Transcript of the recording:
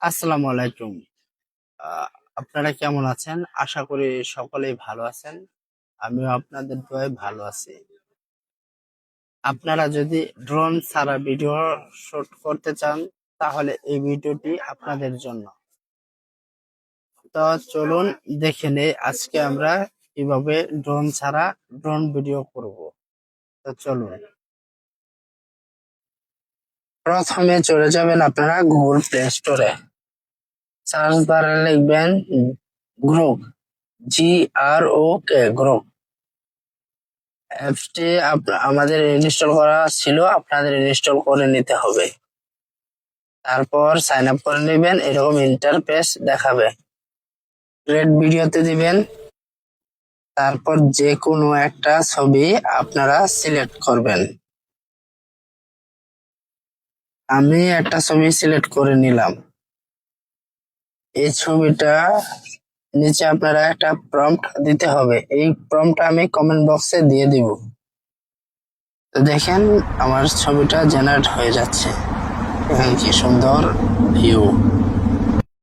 আসসালামু আলাইকুম। আহ, আপনারা কেমন আছেন? আশা করি সকলেই ভালো আছেন। আমিও আপনাদের দোয়ায় ভালো আছি। আপনারা যদি ড্রোন ছাড়া ভিডিও শুট করতে চান, তাহলে এই ভিডিওটি আপনাদের জন্য। তো চলুন দেখে নেই আজকে আমরা কিভাবে ড্রোন ছাড়া ড্রোন ভিডিও করব। তো চলুন, প্রথমে চলে যাবেন আপনারা গুগল প্লে স্টোরে। সার্চ বারে লিখবেন গ্রুপ, GROK গ্রুপ। অ্যাপসটি আমাদের ইনস্টল করা ছিল, আপনাদের ইনস্টল করে নিতে হবে। তারপর সাইন আপ করে নেবেন, এরকম ইন্টারফেস দেখাবে। ক্রিয়েট ভিডিওতে দিবেন, তারপর যে কোনো একটা ছবি আপনারা সিলেক্ট করবেন। আমি একটা ছবি সিলেক্ট করে নিলাম। এই ছবিটা নিচে আপনারা একটা প্রম্পট দিতে হবে, এই প্রম্পটটা আমি কমেন্ট বক্সে দিয়ে দিব। তো দেখেন আমার ছবিটা জেনারেট হয়ে যাচ্ছে। দেখেন কি সুন্দর ভিউ।